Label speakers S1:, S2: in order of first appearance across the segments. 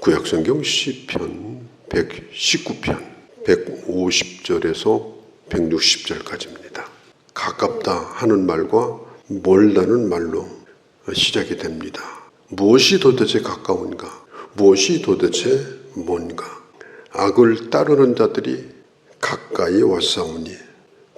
S1: 구약성경 시편 119편 150절에서 160절까지입니다. 가깝다 하는 말과 멀다는 말로 시작이 됩니다. 무엇이 도대체 가까운가? 무엇이 도대체 뭔가? 악을 따르는 자들이 가까이 왔사오니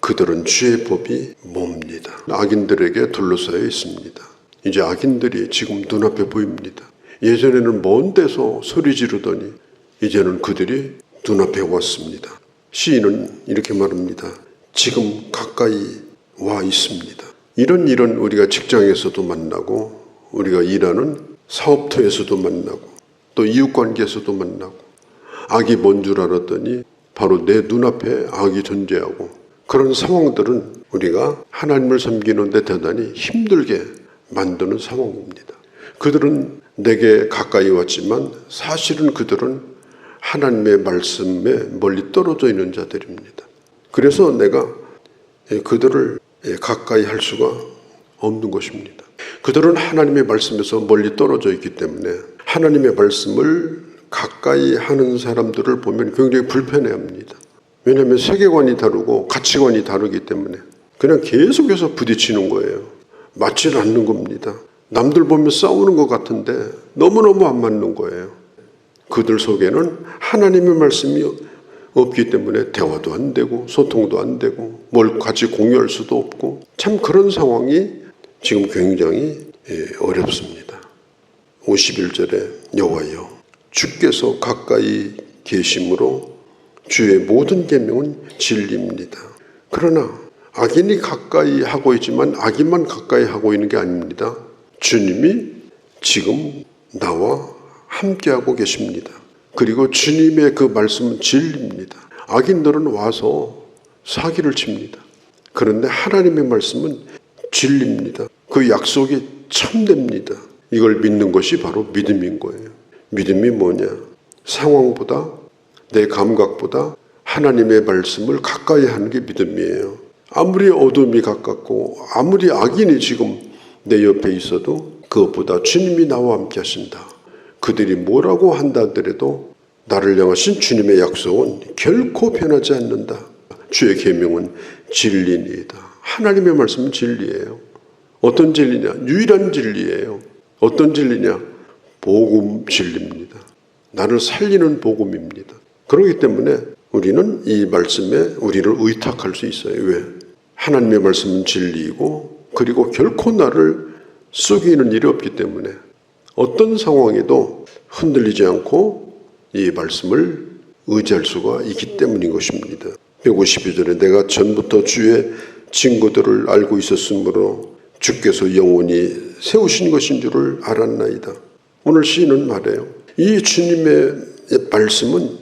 S1: 그들은 주의 법이 멉니다. 악인들에게 둘러싸여 있습니다. 이제 악인들이 지금 눈앞에 보입니다. 예전에는 먼 데서 소리 지르더니 이제는 그들이 눈앞에 왔습니다. 시인은 이렇게 말합니다. 지금 가까이 와 있습니다. 이런 일은 우리가 직장에서도 만나고 우리가 일하는 사업터에서도 만나고 또 이웃관계에서도 만나고 악이 뭔 줄 알았더니 바로 내 눈앞에 악이 존재하고 그런 상황들은 우리가 하나님을 섬기는데 대단히 힘들게 만드는 상황입니다. 그들은 내게 가까이 왔지만 사실은 그들은 하나님의 말씀에 멀리 떨어져 있는 자들입니다. 그래서 내가 그들을 가까이 할 수가 없는 것입니다. 그들은 하나님의 말씀에서 멀리 떨어져 있기 때문에 하나님의 말씀을 가까이 하는 사람들을 보면 굉장히 불편해합니다. 왜냐하면 세계관이 다르고 가치관이 다르기 때문에 그냥 계속해서 부딪히는 거예요. 맞지는 않는 겁니다. 남들 보면 싸우는 것 같은데 너무너무 안 맞는 거예요. 그들 속에는 하나님의 말씀이 없기 때문에 대화도 안 되고 소통도 안 되고 뭘 같이 공유할 수도 없고 참 그런 상황이 지금 굉장히 어렵습니다. 51절에 여호와여 주께서 가까이 계심으로 주의 모든 계명은 진리입니다. 그러나 악인이 가까이 하고 있지만 악인만 가까이 하고 있는 게 아닙니다. 주님이 지금 나와 함께하고 계십니다. 그리고 주님의 그 말씀은 진리입니다. 악인들은 와서 사기를 칩니다. 그런데 하나님의 말씀은 진리입니다. 그 약속이 참됩니다. 이걸 믿는 것이 바로 믿음인 거예요. 믿음이 뭐냐? 상황보다 내 감각보다 하나님의 말씀을 가까이 하는 게 믿음이에요. 아무리 어둠이 가깝고 아무리 악인이 지금 내 옆에 있어도 그것보다 주님이 나와 함께 하신다. 그들이 뭐라고 한다 하더라도 나를 향하신 주님의 약속은 결코 변하지 않는다. 주의 계명은 진리니이다. 하나님의 말씀은 진리예요. 어떤 진리냐? 유일한 진리예요. 어떤 진리냐? 복음 진리입니다. 나를 살리는 복음입니다. 그렇기 때문에 우리는 이 말씀에 우리를 의탁할 수 있어요. 왜? 하나님의 말씀은 진리이고 그리고 결코 나를 속이는 일이 없기 때문에 어떤 상황에도 흔들리지 않고 이 말씀을 의지할 수가 있기 때문인 것입니다. 152절에 내가 전부터 주의 증거들을 알고 있었으므로 주께서 영원히 세우신 것인 줄을 알았나이다. 오늘 시인은 말해요. 이 주님의 말씀은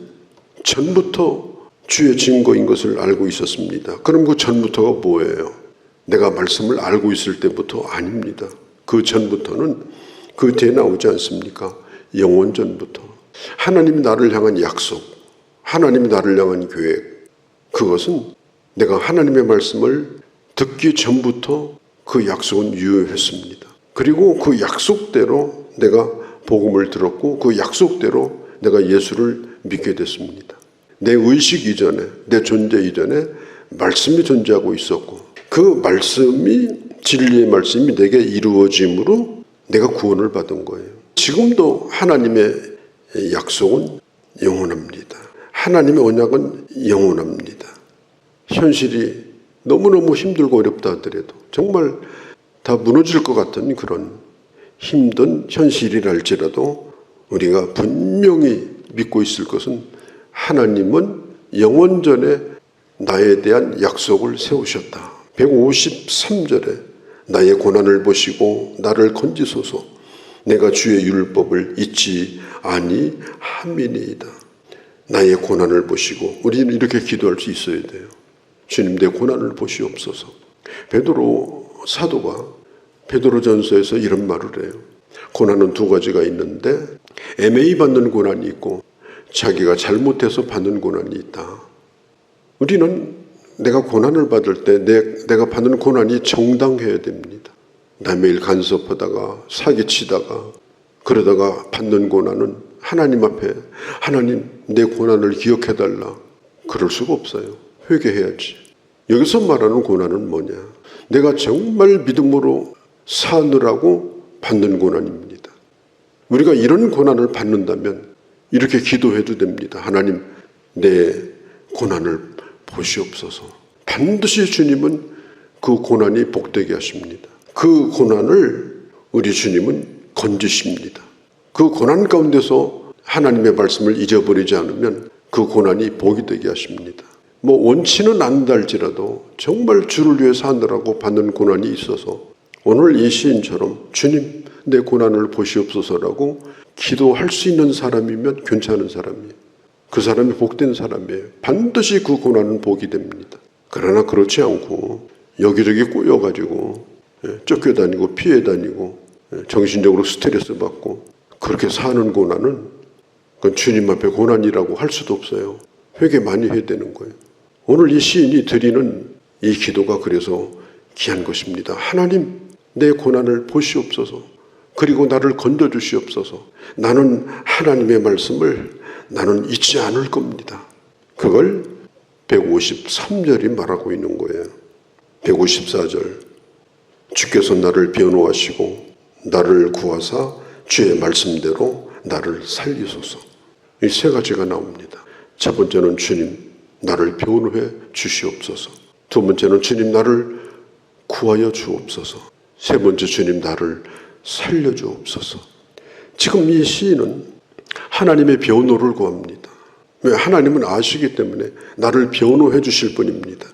S1: 전부터 주의 증거인 것을 알고 있었습니다. 그럼 그 전부터가 뭐예요? 내가 말씀을 알고 있을 때부터 아닙니다. 그 전부터는 그 뒤에 나오지 않습니까? 영원 전부터. 하나님이 나를 향한 약속, 하나님이 나를 향한 계획, 그것은 내가 하나님의 말씀을 듣기 전부터 그 약속은 유효했습니다. 그리고 그 약속대로 내가 복음을 들었고 그 약속대로 내가 예수를 믿게 됐습니다. 내 의식 이전에, 내 존재 이전에 말씀이 존재하고 있었고 그 말씀이 진리의 말씀이 내게 이루어짐으로 내가 구원을 받은 거예요. 지금도 하나님의 약속은 영원합니다. 하나님의 언약은 영원합니다. 현실이 너무너무 힘들고 어렵다 하더라도 정말 다 무너질 것 같은 그런 힘든 현실이랄지라도 우리가 분명히 믿고 있을 것은 하나님은 영원전에 나에 대한 약속을 세우셨다. 153절에 나의 고난을 보시고 나를 건지소서 내가 주의 율법을 잊지 아니함이니이다. 나의 고난을 보시고 우리는 이렇게 기도할 수 있어야 돼요. 주님 내 고난을 보시옵소서. 베드로 사도가 베드로전서에서 이런 말을 해요. 고난은 두 가지가 있는데 애매히 받는 고난이 있고 자기가 잘못해서 받는 고난이 있다. 우리는 내가 고난을 받을 때 내가 받는 고난이 정당해야 됩니다. 남의 일 간섭하다가 사기치다가 그러다가 받는 고난은 하나님 앞에 하나님 내 고난을 기억해달라. 그럴 수가 없어요. 회개해야지. 여기서 말하는 고난은 뭐냐? 내가 정말 믿음으로 사느라고 받는 고난입니다. 우리가 이런 고난을 받는다면 이렇게 기도해도 됩니다. 하나님 내 고난을 보시옵소서. 반드시 주님은 그 고난이 복되게 하십니다. 그 고난을 우리 주님은 건지십니다. 그 고난 가운데서 하나님의 말씀을 잊어버리지 않으면 그 고난이 복이 되게 하십니다. 원치는 않는다 할지라도 정말 주를 위해 사느라고 받는 고난이 있어서 오늘 이 시인처럼 주님 내 고난을 보시옵소서라고 기도할 수 있는 사람이면 괜찮은 사람이에요. 그 사람이 복된 사람이에요. 반드시 그 고난은 복이 됩니다. 그러나 그렇지 않고 여기저기 꼬여가지고 쫓겨다니고 피해 다니고 정신적으로 스트레스 받고 그렇게 사는 고난은 그건 주님 앞에 고난이라고 할 수도 없어요. 회개 많이 해야 되는 거예요. 오늘 이 시인이 드리는 이 기도가 그래서 귀한 것입니다. 하나님 내 고난을 보시옵소서. 그리고 나를 건져주시옵소서. 나는 하나님의 말씀을 나는 잊지 않을 겁니다. 그걸 153절이 말하고 있는 거예요. 154절 주께서 나를 변호하시고 나를 구하사 주의 말씀대로 나를 살리소서. 이 세 가지가 나옵니다. 첫 번째는 주님 나를 변호해 주시옵소서. 두 번째는 주님 나를 구하여 주옵소서. 세 번째 주님 나를 살려주옵소서. 지금 이 시인은 하나님의 변호를 구합니다. 왜? 하나님은 아시기 때문에 나를 변호해 주실 분입니다.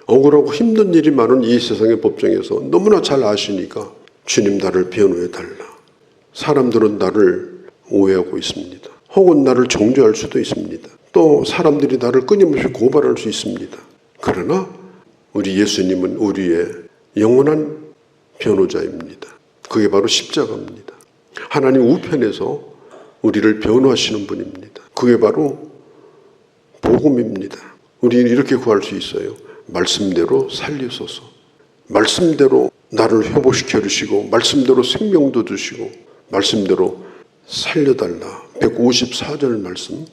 S1: 억울하고 힘든 일이 많은 이 세상의 법정에서 너무나 잘 아시니까 주님 나를 변호해 달라. 사람들은 나를 오해하고 있습니다. 혹은 나를 정죄할 수도 있습니다. 또 사람들이 나를 끊임없이 고발할 수 있습니다. 그러나 우리 예수님은 우리의 영원한 변호자입니다. 그게 바로 십자가입니다. 하나님 우편에서 우리를 변호하시는 분입니다. 그게 바로 복음입니다. 우리는 이렇게 구할 수 있어요. 말씀대로 살리소서. 말씀대로 나를 회복시켜 주시고 말씀대로 생명도 주시고 말씀대로 살려달라. 154절 말씀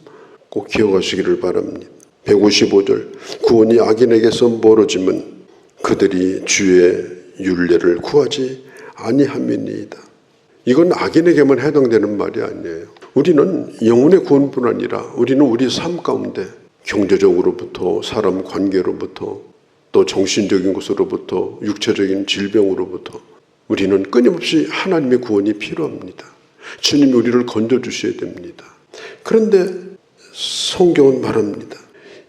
S1: 꼭 기억하시기를 바랍니다. 155절 구원이 악인에게서 멀어지면 그들이 주의 율례를 구하지 아니함이니이다. 이건 악인에게만 해당되는 말이 아니에요. 우리는 영혼의 구원뿐 아니라 우리는 우리 삶 가운데 경제적으로부터 사람 관계로부터 또 정신적인 것으로부터 육체적인 질병으로부터 우리는 끊임없이 하나님의 구원이 필요합니다. 주님이 우리를 건져주셔야 됩니다. 그런데 성경은 말합니다.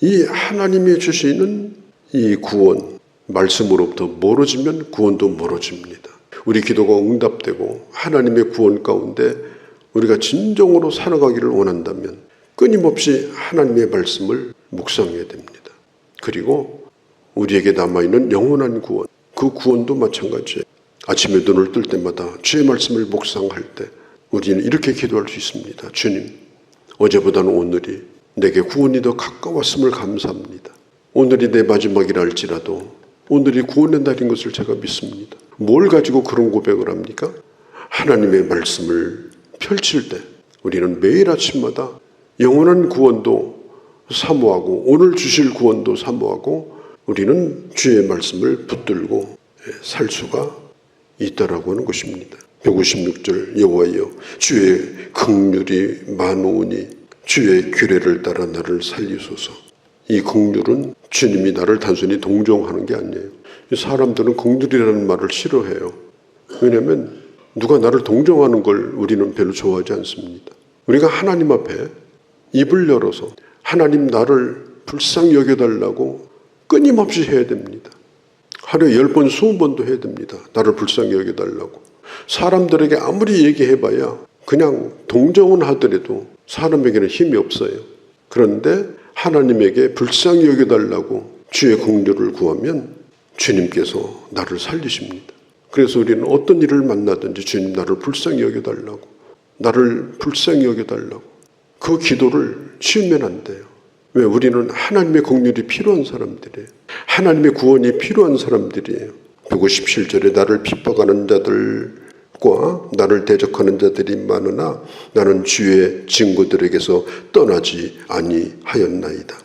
S1: 이 하나님이 주시는 이 구원, 말씀으로부터 멀어지면 구원도 멀어집니다. 우리 기도가 응답되고 하나님의 구원 가운데 우리가 진정으로 살아가기를 원한다면 끊임없이 하나님의 말씀을 묵상해야 됩니다. 그리고 우리에게 남아있는 영원한 구원, 그 구원도 마찬가지예요. 아침에 눈을 뜰 때마다 주의 말씀을 묵상할 때 우리는 이렇게 기도할 수 있습니다. 주님, 어제보다는 오늘이 내게 구원이 더 가까웠음을 감사합니다. 오늘이 내 마지막이라 할지라도 오늘이 구원의 날인 것을 제가 믿습니다. 뭘 가지고 그런 고백을 합니까? 하나님의 말씀을 펼칠 때 우리는 매일 아침마다 영원한 구원도 사모하고 오늘 주실 구원도 사모하고 우리는 주의 말씀을 붙들고 살 수가 있다라고 하는 것입니다. 156절 여호와여 주의 긍휼이 많으오니 주의 규례를 따라 나를 살리소서. 이 긍휼은 주님이 나를 단순히 동정하는 게 아니에요. 사람들은 긍휼이라는 말을 싫어해요. 왜냐하면 누가 나를 동정하는 걸 우리는 별로 좋아하지 않습니다. 우리가 하나님 앞에 입을 열어서 하나님 나를 불쌍히 여겨달라고 끊임없이 해야 됩니다. 하루에 10번, 20번도 해야 됩니다. 나를 불쌍히 여겨달라고. 사람들에게 아무리 얘기해봐야 그냥 동정은 하더라도 사람에게는 힘이 없어요. 그런데 하나님에게 불쌍히 여겨달라고 주의 긍휼을 구하면 주님께서 나를 살리십니다. 그래서 우리는 어떤 일을 만나든지 주님 나를 불쌍히 여겨달라고, 나를 불쌍히 여겨달라고 그 기도를 치우면 안 돼요. 왜? 우리는 하나님의 긍휼이 필요한 사람들이에요. 하나님의 구원이 필요한 사람들이에요. 157절에 나를 핍박하는 자들 나를 대적하는 자들이 많으나 나는 주의 증거들에게서 떠나지 아니하였나이다.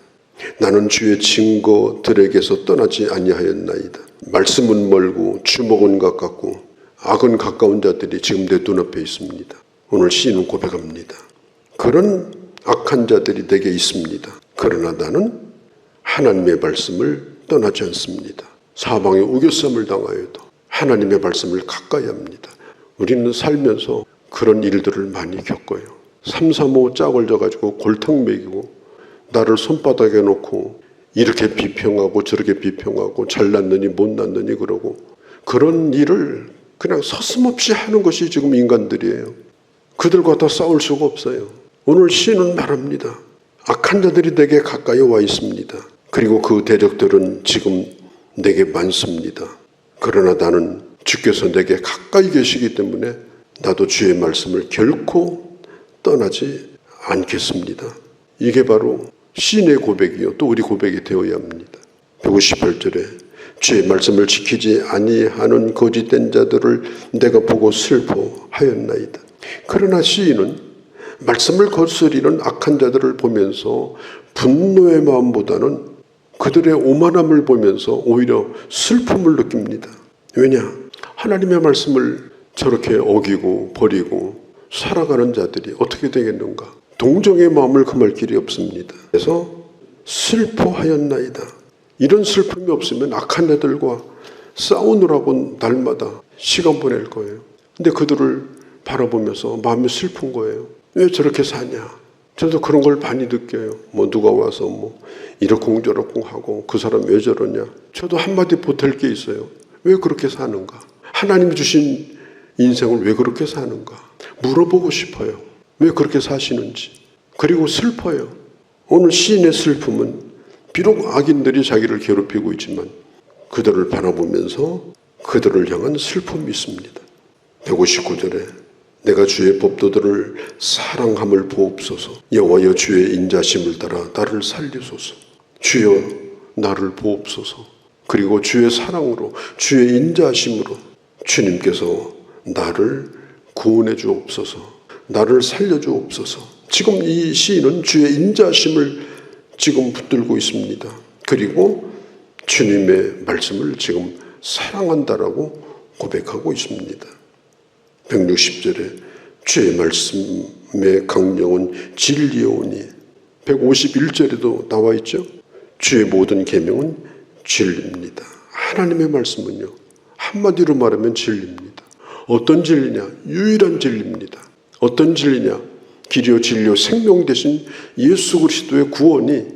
S1: 나는 주의 증거들에게서 떠나지 아니하였나이다. 말씀은 멀고 주먹은 가깝고 악은 가까운 자들이 지금 내 눈앞에 있습니다. 오늘 시인은 고백합니다. 그런 악한 자들이 내게 있습니다. 그러나 나는 하나님의 말씀을 떠나지 않습니다. 사방에 우겨쌈을 당하여도 하나님의 말씀을 가까이 합니다. 우리는 살면서 그런 일들을 많이 겪어요. 3, 4, 5 짝을 져가지고 골탕 먹이고 나를 손바닥에 놓고 이렇게 비평하고 저렇게 비평하고 잘났느니 못났느니 그러고 그런 일을 그냥 서슴없이 하는 것이 지금 인간들이에요. 그들과 다 싸울 수가 없어요. 오늘 시인은 말합니다. 악한 자들이 내게 가까이 와 있습니다. 그리고 그 대적들은 지금 내게 많습니다. 그러나 나는 주께서 내게 가까이 계시기 때문에 나도 주의 말씀을 결코 떠나지 않겠습니다. 이게 바로 시인의 고백이요 또 우리 고백이 되어야 합니다. 158절에 주의 말씀을 지키지 아니하는 거짓된 자들을 내가 보고 슬퍼하였나이다. 그러나 시인은 말씀을 거스리는 악한 자들을 보면서 분노의 마음보다는 그들의 오만함을 보면서 오히려 슬픔을 느낍니다. 왜냐? 하나님의 말씀을 저렇게 어기고 버리고 살아가는 자들이 어떻게 되겠는가? 동정의 마음을 금할 길이 없습니다. 그래서 슬퍼하였나이다. 이런 슬픔이 없으면 악한 자들과 싸우느라고 날마다 시간 보낼 거예요. 근데 그들을 바라보면서 마음이 슬픈 거예요. 왜 저렇게 사냐? 저도 그런 걸 많이 느껴요. 누가 와서 이러쿵저러쿵 하고 그 사람 왜 저러냐? 저도 한마디 보탤 게 있어요. 왜 그렇게 사는가? 하나님이 주신 인생을 왜 그렇게 사는가? 물어보고 싶어요. 왜 그렇게 사시는지. 그리고 슬퍼요. 오늘 시인의 슬픔은 비록 악인들이 자기를 괴롭히고 있지만 그들을 바라보면서 그들을 향한 슬픔이 있습니다. 159절에 내가 주의 법도들을 사랑함을 보옵소서. 여호와여 주의 인자심을 따라 나를 살리소서. 주여 나를 보옵소서. 그리고 주의 사랑으로 주의 인자심으로 주님께서 나를 구원해 주옵소서. 나를 살려 주옵소서. 지금 이 시인은 주의 인자심을 지금 붙들고 있습니다. 그리고 주님의 말씀을 지금 사랑한다라고 고백하고 있습니다. 160절에 주의 말씀의 강령은 진리오니 151절에도 나와 있죠. 주의 모든 계명은 진리입니다. 하나님의 말씀은요 한마디로 말하면 진리입니다. 어떤 진리냐? 유일한 진리입니다. 어떤 진리냐? 길이요 진리요 생명 되신 예수 그리스도의 구원이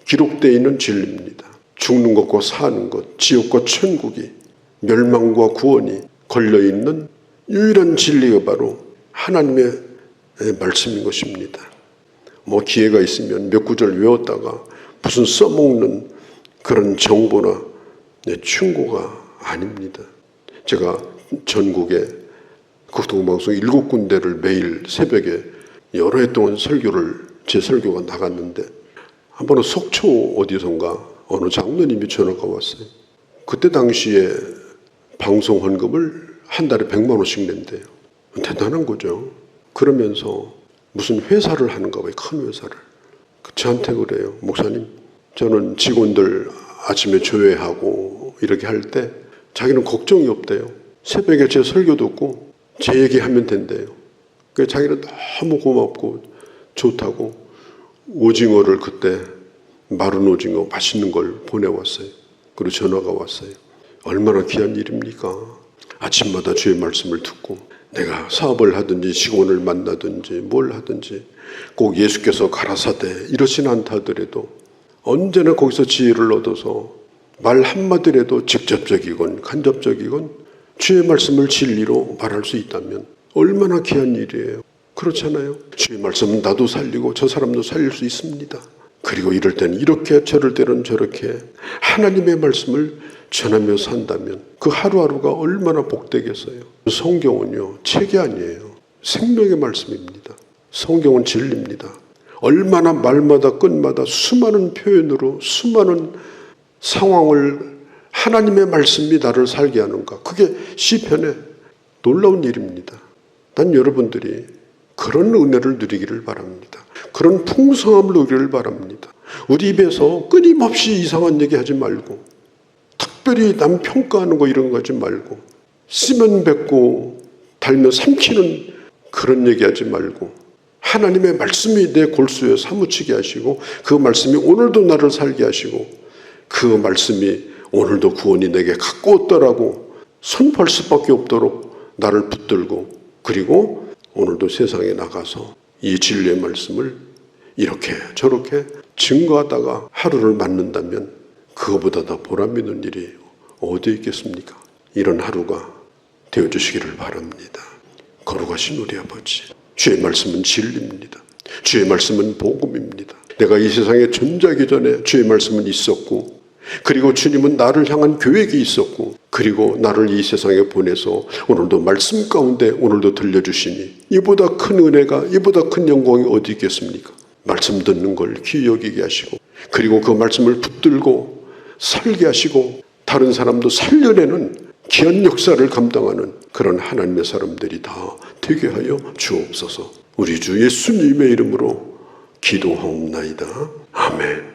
S1: 기록되어 있는 진리입니다. 죽는 것과 사는 것, 지옥과 천국이, 멸망과 구원이 걸려있는 유일한 진리가 바로 하나님의 말씀인 것입니다. 기회가 있으면 몇 구절 외웠다가 무슨 써먹는 그런 정보나 충고가 아닙니다. 제가 전국에 극동방송 7군데를 매일 새벽에 여러 해 동안 제 설교가 나갔는데 한 번은 속초 어디선가 어느 장로님이 전화가 왔어요. 그때 당시에 방송 헌금을 한 달에 100만 원씩 낸대요. 대단한 거죠. 그러면서 무슨 회사를 하는가 봐요. 큰 회사를. 저한테 그래요. 목사님, 저는 직원들 아침에 조회하고 이렇게 할 때 자기는 걱정이 없대요. 새벽에 제 설교 듣고 제 얘기하면 된대요. 그래서 자기는 너무 고맙고 좋다고 오징어를 그때 마른 오징어 맛있는 걸 보내왔어요. 그리고 전화가 왔어요. 얼마나 귀한 일입니까? 아침마다 주의 말씀을 듣고 내가 사업을 하든지 직원을 만나든지 뭘 하든지 꼭 예수께서 가라사대 이러진 않다 하더라도 언제나 거기서 지혜를 얻어서 말 한마디라도 직접적이건 간접적이건 주의 말씀을 진리로 말할 수 있다면 얼마나 귀한 일이에요. 그렇잖아요. 주의 말씀은 나도 살리고 저 사람도 살릴 수 있습니다. 그리고 이럴 때는 이렇게 저럴 때는 저렇게 하나님의 말씀을 전하며 산다면 그 하루하루가 얼마나 복되겠어요. 성경은요 책이 아니에요. 생명의 말씀입니다. 성경은 진리입니다. 얼마나 말마다 끝마다 수많은 표현으로 수많은 상황을 하나님의 말씀이 나를 살게 하는가. 그게 시편에 놀라운 일입니다. 난 여러분들이 그런 은혜를 누리기를 바랍니다. 그런 풍성함을 누리기를 바랍니다. 우리 입에서 끊임없이 이상한 얘기 하지 말고, 특별히 남 평가하는 거 이런 거 하지 말고, 쓰면 뱉고 달면 삼키는 그런 얘기 하지 말고, 하나님의 말씀이 내 골수에 사무치게 하시고, 그 말씀이 오늘도 나를 살게 하시고, 그 말씀이 오늘도 구원이 내게 가까웠더라고 선포할 수밖에 없도록 나를 붙들고, 그리고 오늘도 세상에 나가서 이 진리의 말씀을 이렇게 저렇게 증거하다가 하루를 맞는다면 그거보다 더 보람 있는 일이 어디 있겠습니까? 이런 하루가 되어주시기를 바랍니다. 거룩하신 우리 아버지, 주의 말씀은 진리입니다. 주의 말씀은 복음입니다. 내가 이 세상에 존재하기 전에 주의 말씀은 있었고, 그리고 주님은 나를 향한 계획이 있었고, 그리고 나를 이 세상에 보내서 오늘도 말씀 가운데 오늘도 들려주시니 이보다 큰 은혜가, 이보다 큰 영광이 어디 있겠습니까? 말씀 듣는 걸 귀히 여기게 하시고, 그리고 그 말씀을 붙들고 살게 하시고 다른 사람도 살려내는 귀한 역사를 감당하는 그런 하나님의 사람들이 다 되게 하여 주옵소서. 우리 주 예수님의 이름으로 기도하옵나이다. 아멘.